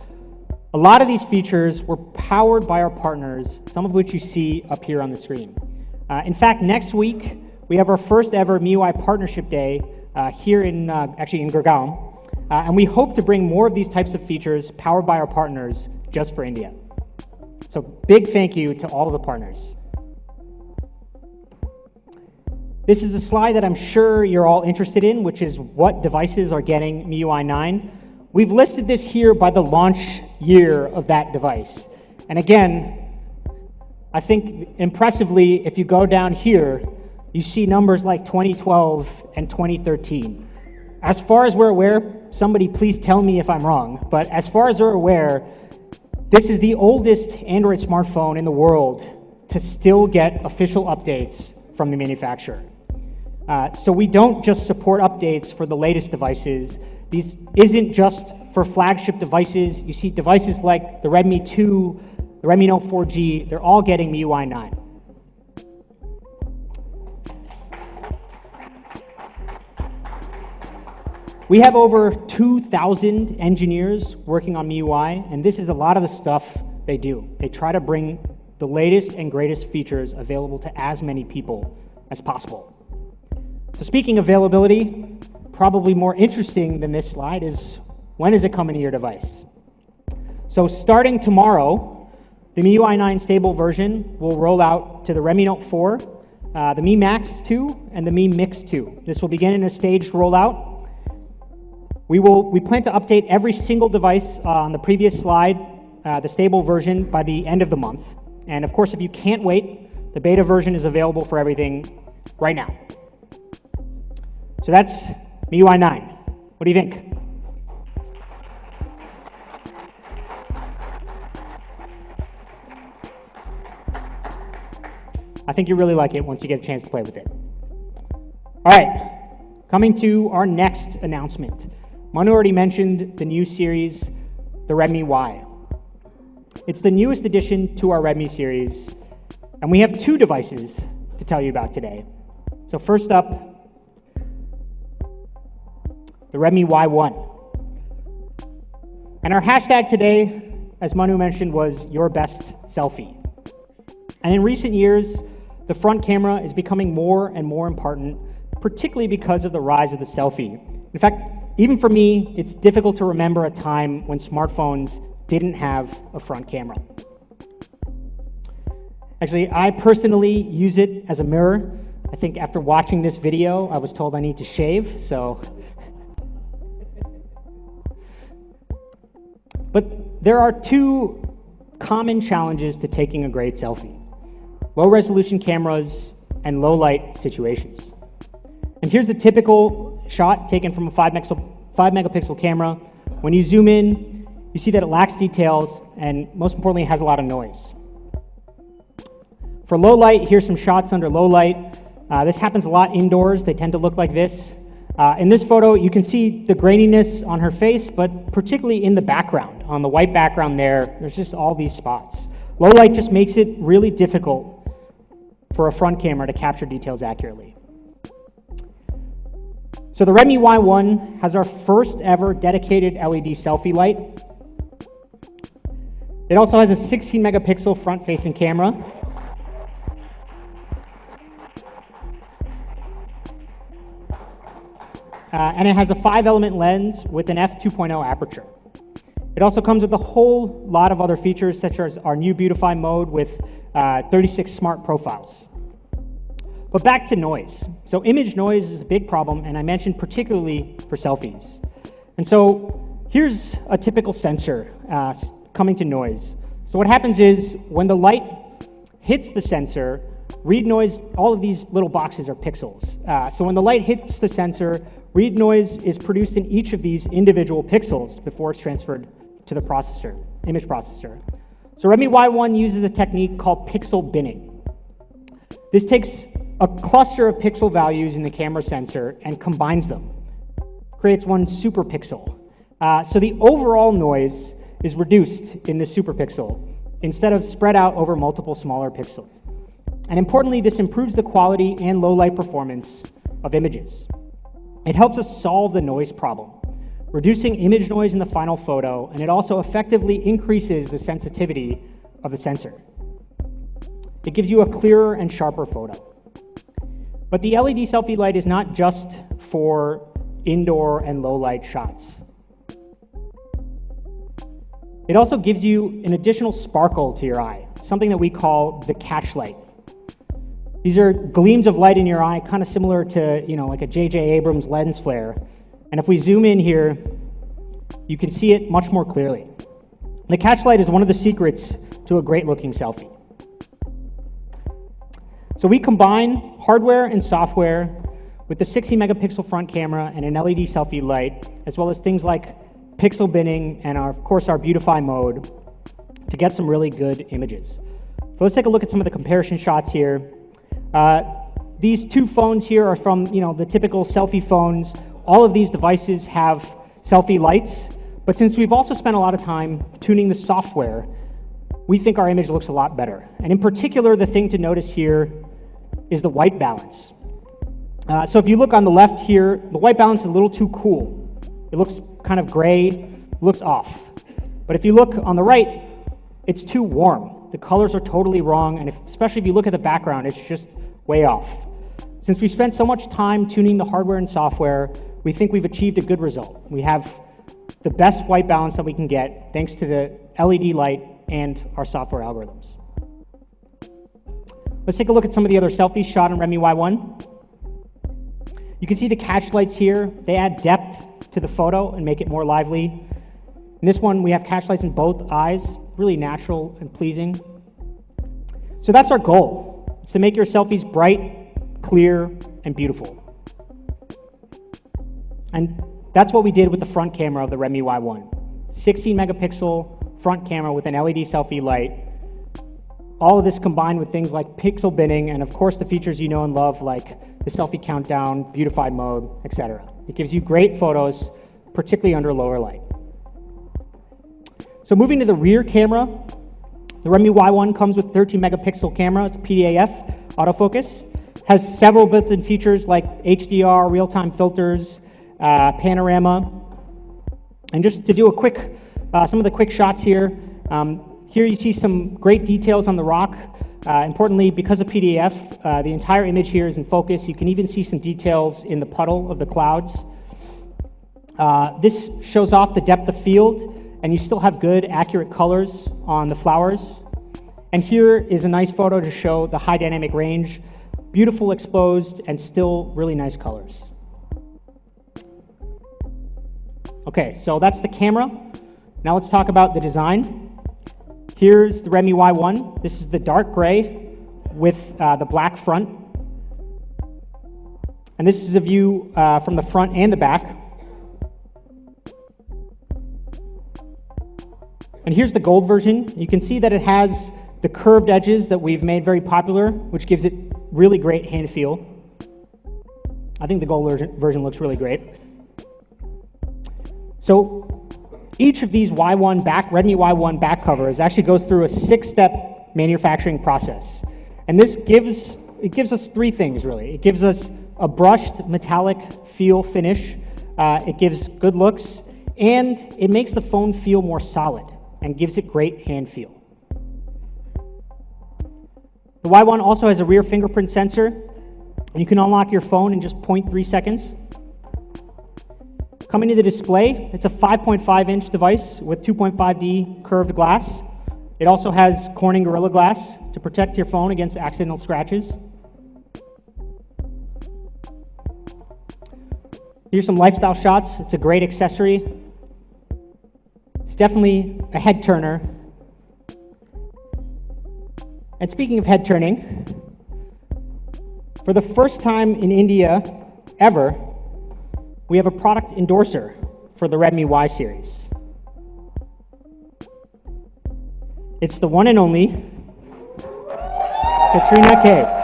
A lot of these features were powered by our partners, some of which you see up here on the screen. In fact, next week, we have our first ever MIUI Partnership Day here in, actually in Gurgaon. And we hope to bring more of these types of features powered by our partners just for India. So big thank you to all of the partners. This is a slide that I'm sure you're all interested in, which is what devices are getting MIUI 9. We've listed this here by the launch year of that device. And again, I think impressively, if you go down here, you see numbers like 2012 and 2013. As far as we're aware, somebody please tell me if I'm wrong, but as far as we're aware, this is the oldest Android smartphone in the world to still get official updates from the manufacturer. So we don't just support updates for the latest devices. These isn't just for flagship devices. You see devices like the Redmi 2, the Redmi Note 4G, they're all getting MIUI 9. We have over 2,000 engineers working on MIUI, and this is a lot of the stuff they do. They try to bring the latest and greatest features available to as many people as possible. So speaking of availability, probably more interesting than this slide is when is it coming to your device? So starting tomorrow, the MIUI 9 stable version will roll out to the Redmi Note 4, the Mi Max 2, and the Mi Mix 2. This will begin in a staged rollout. We plan to update every single device on the previous slide, the stable version, by the end of the month. And of course, if you can't wait, the beta version is available for everything right now. So that's MIUI 9. What do you think? I think you really like it once you get a chance to play with it. All right, coming to our next announcement. Manu already mentioned the new series, the Redmi Y. It's the newest addition to our Redmi series, and we have two devices to tell you about today. So first up, the Redmi Y1. And our hashtag today, as Manu mentioned, was your best selfie. And in recent years, the front camera is becoming more and more important, particularly because of the rise of the selfie. In fact, even for me, it's difficult to remember a time when smartphones didn't have a front camera. Actually, I personally use it as a mirror. I think after watching this video, I was told I need to shave, so. But there are two common challenges to taking a great selfie: low-resolution cameras and low-light situations. And here's a typical shot taken from a 5 megapixel camera. When you zoom in, you see that it lacks details, and most importantly, it has a lot of noise. For low light, here's some shots under low light. This happens a lot indoors. They tend to look like this. In this photo, you can see the graininess on her face, but particularly in the background, on the white background there's just all these spots. Low light just makes it really difficult for a front camera to capture details accurately. So the Redmi Y1 has our first ever dedicated LED selfie light. It also has a 16 megapixel front-facing camera. And it has a 5-element lens with an f2.0 aperture. It also comes with a whole lot of other features, such as our new Beautify mode with 36 smart profiles. But back to noise. So image noise is a big problem, and I mentioned particularly for selfies. And so here's a typical sensor coming to noise. So what happens is when the light hits the sensor, read noise, all of these little boxes are pixels. So when the light hits the sensor, read noise is produced in each of these individual pixels before it's transferred to the processor, image processor. So Redmi Y1 uses a technique called pixel binning. This takes a cluster of pixel values in the camera sensor and combines them, creates one super pixel. So the overall noise is reduced in this super pixel instead of spread out over multiple smaller pixels. And importantly, this improves the quality and low light performance of images. It helps us solve the noise problem, reducing image noise in the final photo, and it also effectively increases the sensitivity of the sensor. It gives you a clearer and sharper photo. But the LED selfie light is not just for indoor and low light shots. It also gives you an additional sparkle to your eye, something that we call the catch light. These are gleams of light in your eye, kind of similar to, like a J.J. Abrams lens flare. And if we zoom in here, you can see it much more clearly. The catch light is one of the secrets to a great looking selfie. So we combine hardware and software with the 60 megapixel front camera and an LED selfie light, as well as things like pixel binning and of course our beautify mode to get some really good images. So let's take a look at some of the comparison shots here. These two phones here are from the typical selfie phones. All of these devices have selfie lights, but since we've also spent a lot of time tuning the software, we think our image looks a lot better. And in particular, the thing to notice here is the white balance. So if you look on the left here, the white balance is a little too cool. It looks kind of gray, looks off. But if you look on the right, it's too warm. The colors are totally wrong, and especially if you look at the background, it's just way off. Since we spent so much time tuning the hardware and software, we think we've achieved a good result. We have the best white balance that we can get thanks to the LED light and our software algorithms. Let's take a look at some of the other selfies shot on Redmi Y1. You can see the catch lights here. They add depth to the photo and make it more lively. In this one, we have catch lights in both eyes, really natural and pleasing. So that's our goal. It's to make your selfies bright, clear, and beautiful. And that's what we did with the front camera of the Redmi Y1. 16 megapixel front camera with an LED selfie light. All of this combined with things like pixel binning and of course the features you know and love like the selfie countdown, beautify mode, etc. It gives you great photos, particularly under lower light. So moving to the rear camera, the Redmi Y1 comes with 13 megapixel camera. It's PDAF autofocus. Has several built-in features like HDR, real-time filters, panorama. And just to do a quick, some of the quick shots here. Here you see some great details on the rock. Importantly, because of PDAF, the entire image here is in focus. You can even see some details in the puddle of the clouds. This shows off the depth of field, and you still have good, accurate colors on the flowers. And here is a nice photo to show the high dynamic range, beautiful exposed, and still really nice colors. Okay, so that's the camera. Now let's talk about the design. Here's the Redmi Y1. This is the dark gray with the black front. And this is a view from the front and the back. And here's the gold version. You can see that it has the curved edges that we've made very popular, which gives it really great hand feel. I think the gold version looks really great. So each of these Redmi Y1 back covers actually goes through a 6-step manufacturing process. And this gives us three things really. It gives us a brushed metallic feel finish, it gives good looks, and it makes the phone feel more solid and gives it great hand feel. The Y1 also has a rear fingerprint sensor, and you can unlock your phone in just 0.3 seconds. Coming to the display, it's a 5.5-inch device with 2.5D curved glass. It also has Corning Gorilla Glass to protect your phone against accidental scratches. Here's some lifestyle shots. It's a great accessory. It's definitely a head turner. And speaking of head turning, for the first time in India ever, we have a product endorser for the Redmi Y series. It's the one and only Katrina Kaif.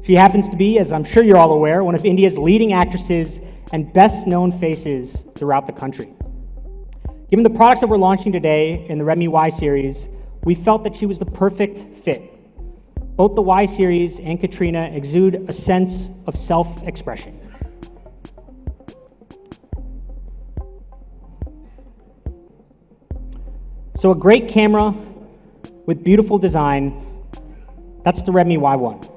She happens to be, as I'm sure you're all aware, one of India's leading actresses and best known faces throughout the country. Given the products that we're launching today in the Redmi Y series, we felt that she was the perfect fit. Both the Y series and Katrina exude a sense of self-expression. So a great camera with beautiful design, that's the Redmi Y1.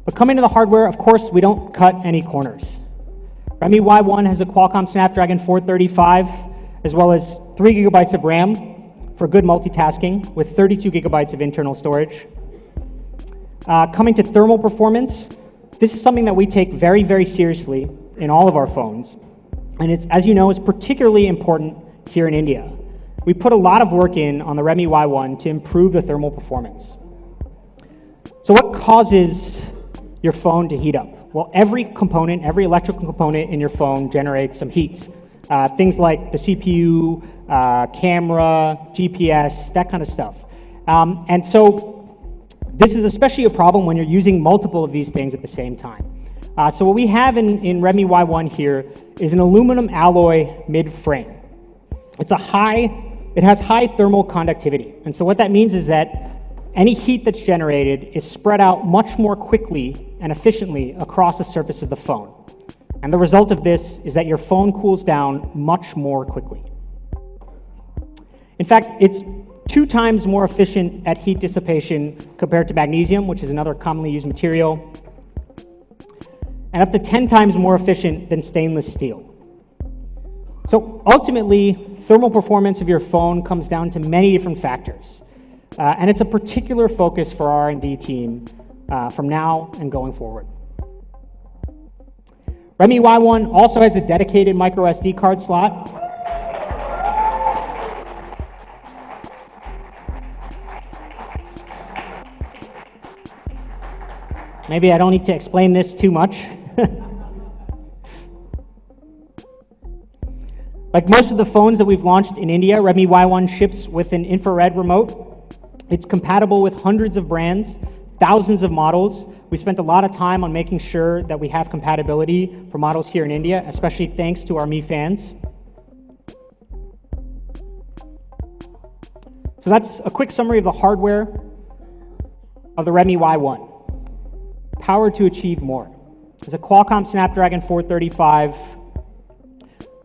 But coming to the hardware, of course, we don't cut any corners. Redmi Y1 has a Qualcomm Snapdragon 435, as well as 3 gigabytes of RAM for good multitasking with 32 gigabytes of internal storage. Coming to thermal performance, this is something that we take very, very seriously in all of our phones. And it's, as you know, is particularly important here in India. We put a lot of work in on the Redmi Y1 to improve the thermal performance. So what causes your phone to heat up? Well, every component, every electrical component in your phone generates some heat. Things like the CPU, camera, GPS, that kind of stuff. And so this is especially a problem when you're using multiple of these things at the same time. So what we have in Redmi Y1 here is an aluminum alloy mid-frame. It has high thermal conductivity. And so what that means is that any heat that's generated is spread out much more quickly and efficiently across the surface of the phone. And the result of this is that your phone cools down much more quickly. In fact, it's 2 times more efficient at heat dissipation compared to magnesium, which is another commonly used material, and up to 10 times more efficient than stainless steel. So ultimately, thermal performance of your phone comes down to many different factors. And it's a particular focus for our R&D team from now and going forward. Redmi Y1 also has a dedicated micro SD card slot. Maybe I don't need to explain this too much. Like most of the phones that we've launched in India, Redmi Y1 ships with an infrared remote. It's compatible with hundreds of brands, thousands of models. We spent a lot of time on making sure that we have compatibility for models here in India, especially thanks to our Mi fans. So that's a quick summary of the hardware of the Redmi Y1. Powered to achieve more. It's a Qualcomm Snapdragon 435,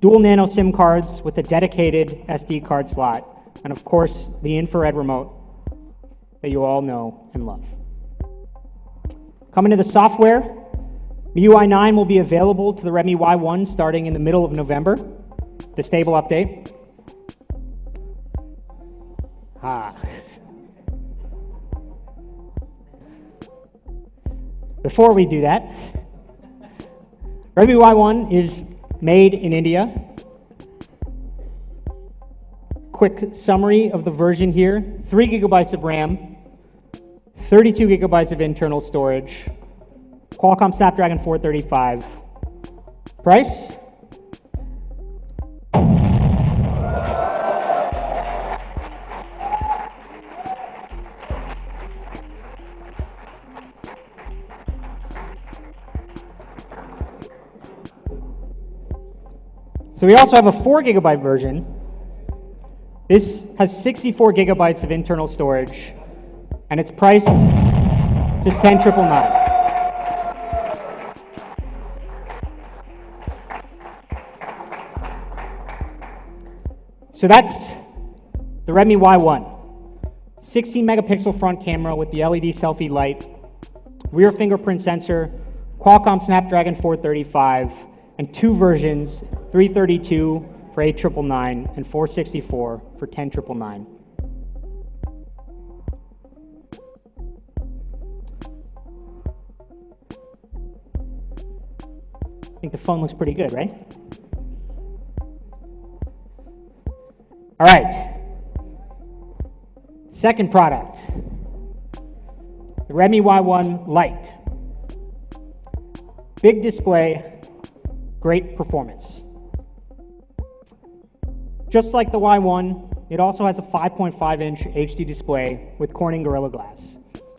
dual nano SIM cards with a dedicated SD card slot, and of course, the infrared remote that you all know and love. Coming to the software, MIUI 9 will be available to the Redmi Y1 starting in the middle of November, the stable update. Before we do that, Redmi Y1 is made in India. Quick summary of the version here: 3 gigabytes of RAM, 32 gigabytes of internal storage, Qualcomm Snapdragon 435. Price? So we also have a 4 gigabyte version. This has 64 gigabytes of internal storage, and it's priced just $10,999. So that's the Redmi Y1. 16 megapixel front camera with the LED selfie light, rear fingerprint sensor, Qualcomm Snapdragon 435, and 2 versions, 332 for $8,999 and 464 for $10,999. I think the phone looks pretty good, right? All right. Second product, the Redmi Y1 Lite. Big display, great performance. Just like the Y1, it also has a 5.5-inch HD display with Corning Gorilla Glass.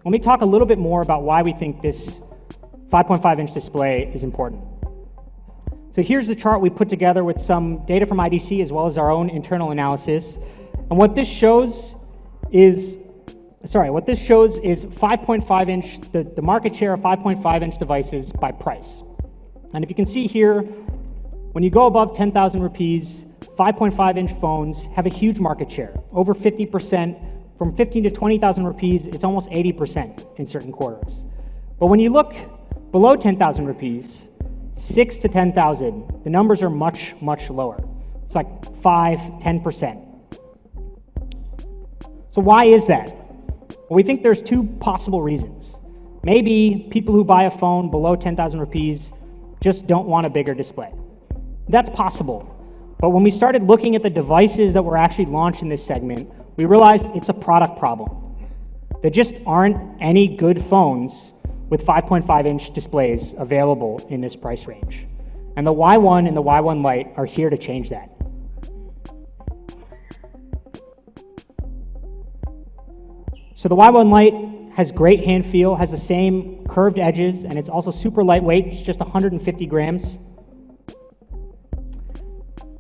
Let me talk a little bit more about why we think this 5.5-inch display is important. So here's the chart we put together with some data from IDC as well as our own internal analysis. And what this shows is 5.5 inch, the market share of 5.5 inch devices by price. And if you can see here, when you go above 10,000 rupees, 5.5 inch phones have a huge market share, over 50%. From 15 to 20,000 rupees, it's almost 80% in certain quarters. But when you look below 10,000 rupees, 6 to 10,000, the numbers are much, much lower. It's like 5, 10%. So why is that? Well, we think there's two possible reasons. Maybe people who buy a phone below 10,000 rupees just don't want a bigger display. That's possible. But when we started looking at the devices that were actually launched in this segment, we realized it's a product problem. There just aren't any good phones with 5.5 inch displays available in this price range. And the Y1 and the Y1 Lite are here to change that. So the Y1 Lite has great hand feel, has the same curved edges, and it's also super lightweight, it's just 150 grams.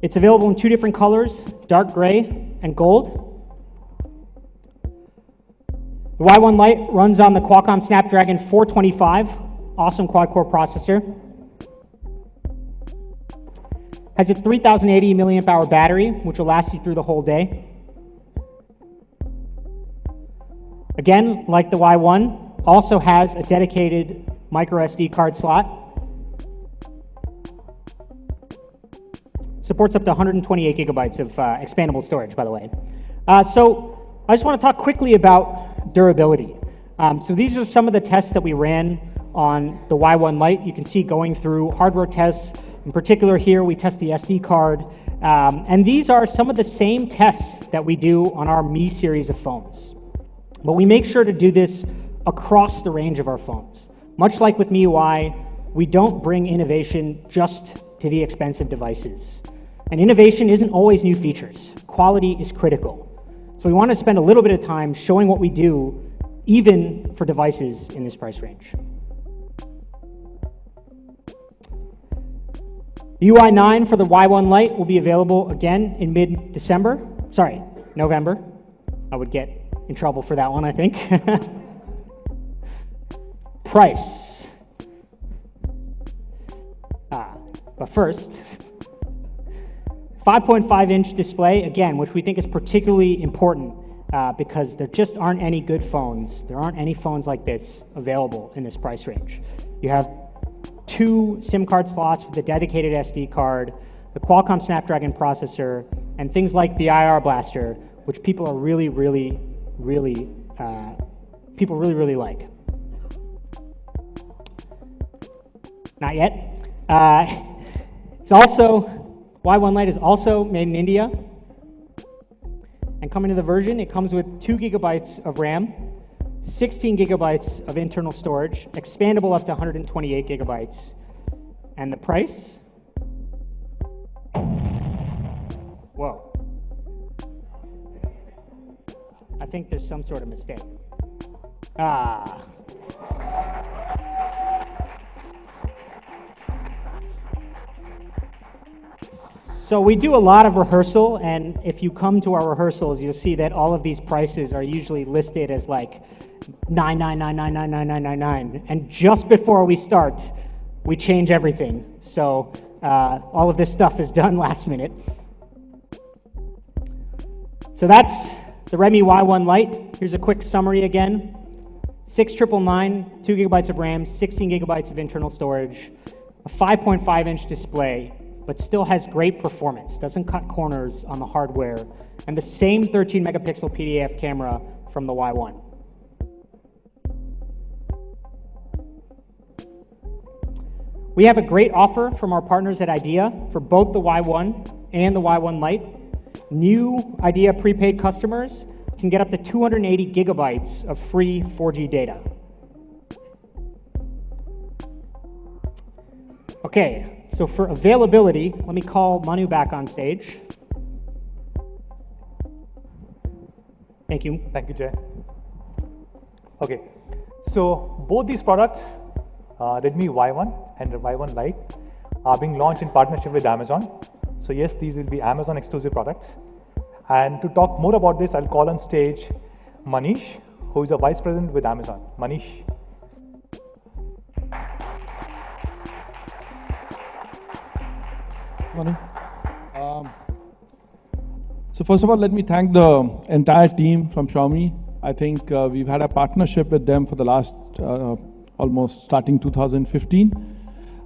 It's available in two different colors, dark gray and gold. The Y1 Lite runs on the Qualcomm Snapdragon 425, awesome quad-core processor. Has a 3080 milliamp hour battery, which will last you through the whole day. Again, like the Y1, also has a dedicated micro SD card slot. Supports up to 128 gigabytes of expandable storage, by the way. So I just want to talk quickly about durability. So these are some of the tests that we ran on the Y1 Lite. You can see going through hardware tests. In particular here, we test the SD card. And these are some of the same tests that we do on our Mi series of phones. But we make sure to do this across the range of our phones. Much like with MIUI, we don't bring innovation just to the expensive devices. And innovation isn't always new features. Quality is critical. So we want to spend a little bit of time showing what we do, even for devices in this price range. MIUI 9 for the Y1 Lite will be available again in November. I would get in trouble for that one, I think. Price. But first, 5.5 inch display, again, which we think is particularly important because there just aren't any good phones. There aren't any phones like this available in this price range. You have two SIM card slots with a dedicated SD card, the Qualcomm Snapdragon processor, and things like the IR Blaster, which people are really like. Not yet. It's also, Y1 Lite is also made in India. And coming to the version, it comes with 2 gigabytes of RAM, 16 gigabytes of internal storage, expandable up to 128 gigabytes. And the price? Whoa. I think there's some sort of mistake. So we do a lot of rehearsal, and if you come to our rehearsals, you'll see that all of these prices are usually listed as like 999999999, and just before we start, we change everything. So all of this stuff is done last minute. So that's the Redmi Y1 Lite. Here's a quick summary again. 6999, 2 gigabytes of RAM, 16 gigabytes of internal storage, a 5.5 inch display, but still has great performance, doesn't cut corners on the hardware, and the same 13 megapixel PDAF camera from the Y1. We have a great offer from our partners at IDEA for both the Y1 and the Y1 Lite. New IDEA prepaid customers can get up to 280 gigabytes of free 4G data. Okay. So for availability, let me call Manu back on stage. Thank you. Thank you, Jay. Okay, so both these products, Redmi Y1 and the Y1 Lite, are being launched in partnership with Amazon. So yes, these will be Amazon exclusive products. And to talk more about this, I'll call on stage Manish, who is a vice president with Amazon. Manish. Morning. So first of all, let me thank the entire team from Xiaomi. I think we've had a partnership with them for the last almost starting 2015.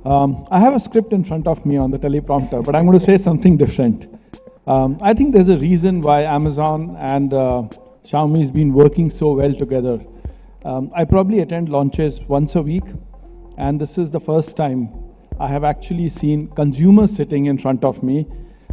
I have a script in front of me on the teleprompter, but I'm going to say something different. I think there's a reason why Amazon and Xiaomi has been working so well together. I probably attend launches once a week, and this is the first time I have actually seen consumers sitting in front of me,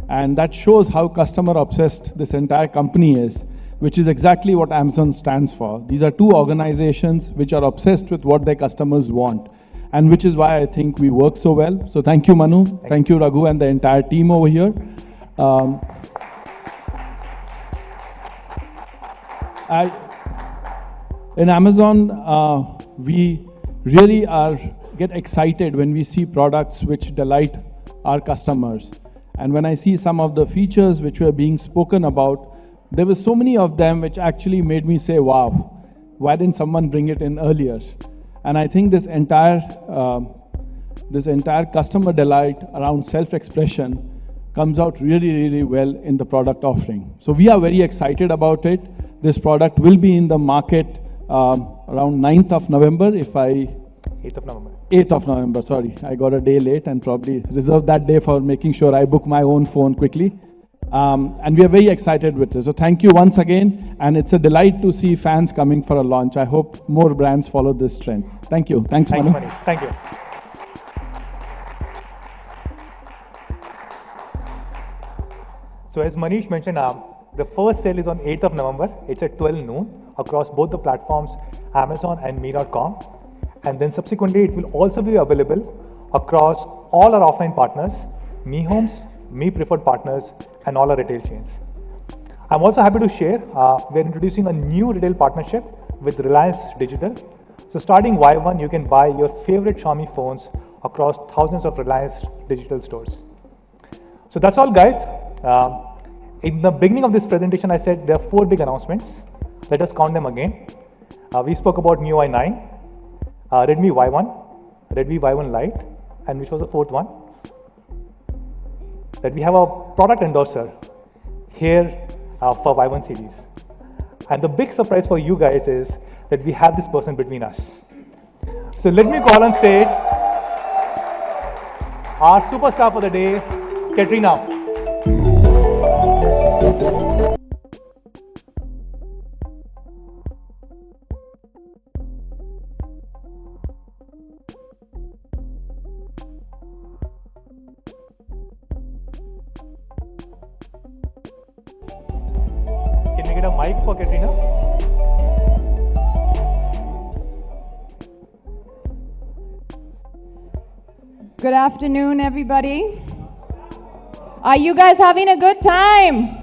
and that shows how customer obsessed this entire company is, which is exactly what Amazon stands for. These are two organizations which are obsessed with what their customers want, and which is why I think we work so well. So thank you, Manu. Thank you, Raghu, and the entire team over here. In Amazon, we really get excited when we see products which delight our customers. And when I see some of the features which were being spoken about, there were so many of them which actually made me say, wow, why didn't someone bring it in earlier? And I think this entire customer delight around self-expression comes out really, really well in the product offering. So we are very excited about it. This product will be in the market around 9th of November, 8th of November. 8th of November, sorry. I got a day late and probably reserved that day for making sure I book my own phone quickly. And we are very excited with this. So thank you once again. And it's a delight to see fans coming for a launch. I hope more brands follow this trend. Thank you. Thanks, Manu. Thank you, Manish. Thank you. So as Manish mentioned, the first sale is on 8th of November. It's at 12 noon across both the platforms, Amazon and Me.com. And then subsequently, it will also be available across all our offline partners, Me Homes, Me Preferred Partners, and all our retail chains. I'm also happy to share, we're introducing a new retail partnership with Reliance Digital. So starting Y1, you can buy your favorite Xiaomi phones across thousands of Reliance Digital stores. So that's all, guys. In the beginning of this presentation, I said there are 4 big announcements. Let us count them again. We spoke about MIUI 9, Redmi Y1, Redmi Y1 Lite, and which was the 4th one? That we have a product endorser here for Y1 series. And the big surprise for you guys is that we have this person between us. So let me call on stage our superstar for the day, Katrina. Can we get a mic for Katrina? Good afternoon, everybody. Are you guys having a good time?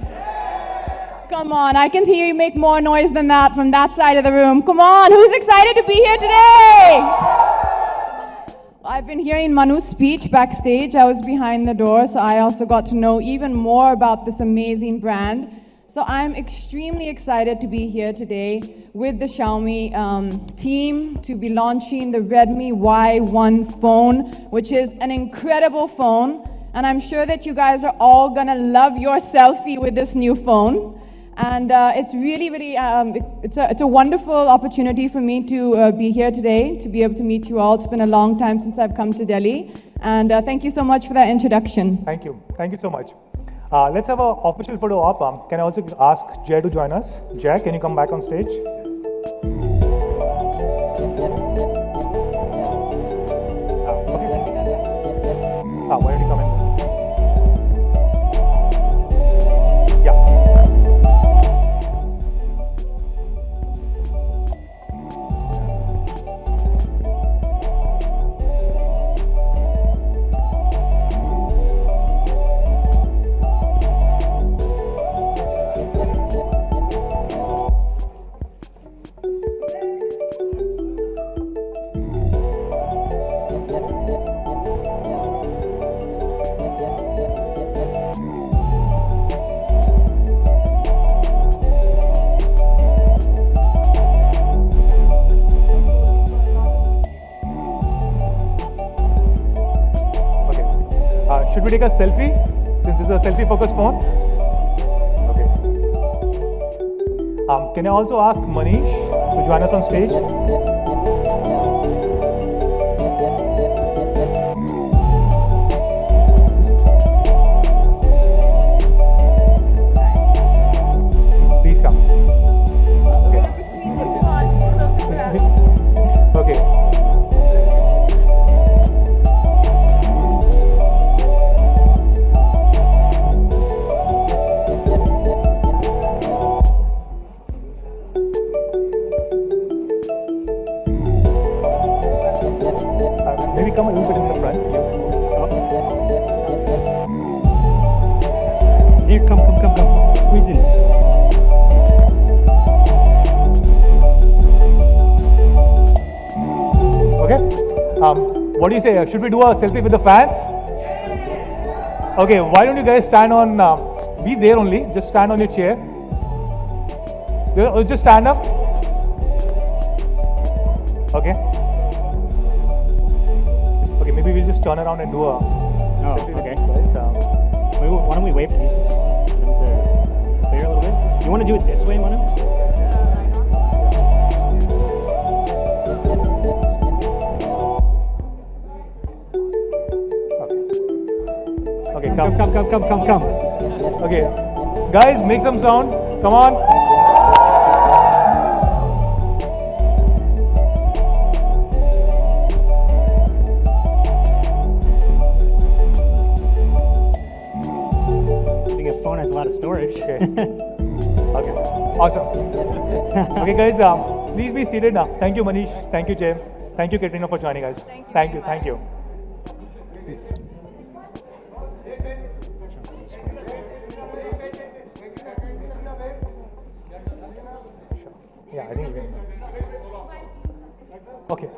Come on, I can hear you make more noise than that from that side of the room. Come on, who's excited to be here today? I've been hearing Manu's speech backstage. I was behind the door, so I also got to know even more about this amazing brand. So I'm extremely excited to be here today with the Xiaomi team to be launching the Redmi Y1 phone, which is an incredible phone. And I'm sure that you guys are all gonna love your selfie with this new phone. And it's really, really, it's a wonderful opportunity for me to be here today, to be able to meet you all. It's been a long time since I've come to Delhi. And thank you so much for that introduction. Thank you. Thank you so much. Let's have an official photo up. Can I also ask Jay to join us? Jay, can you come back on stage? Why don't you come in? should we take a selfie? Since this is a selfie-focused phone. Okay. Can I also ask Manish to join us on stage? Please come. Okay. Okay. Maybe come a little bit in the front. Here, come. Squeeze in. Okay. What do you say? Should we do a selfie with the fans? Okay. Why don't you guys stand on? Be there only. Just stand on your chair. Just stand up. Okay. Okay. Maybe we'll just turn around and do a. Oh, okay. Why don't we wait for these for them to clear a little bit? You want to do it this way, Manu? Okay, come. Come. Okay, guys, make some sound. Come on. I think a phone has a lot of storage. Okay. Okay. Awesome. Okay, guys, please be seated now. Thank you, Manish. Thank you, Jay. Thank you, Katrina, for joining us. Thank you. Please. Yeah, I think you can. Okay.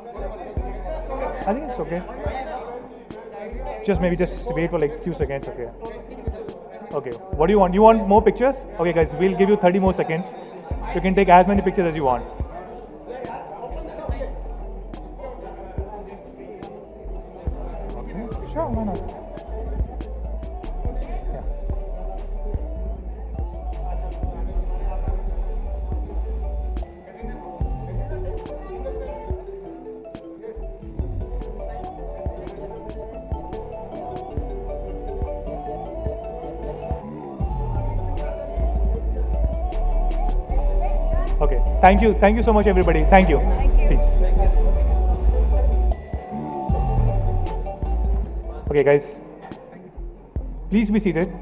I think it's okay. Just wait for like a few seconds, okay? Okay, what do you want? You want more pictures? Okay, guys, we'll give you 30 more seconds. You can take as many pictures as you want. Okay, sure, why not? Yeah. Okay, thank you so much, everybody. Thank you. Please. Okay, guys, please be seated.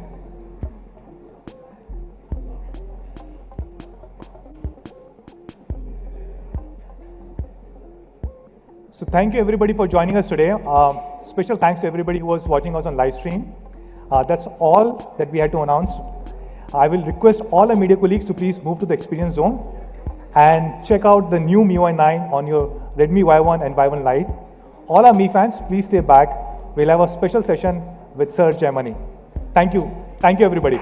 So thank you, everybody, for joining us today. Special thanks to everybody who was watching us on live stream. That's all that we had to announce. I will request all our media colleagues to please move to the experience zone and check out the new MIUI 9 on your Redmi Y1 and Y1 Lite. All our Mi fans, please stay back. We'll have a special session with Sir Jaimani. Thank you. Thank you, everybody.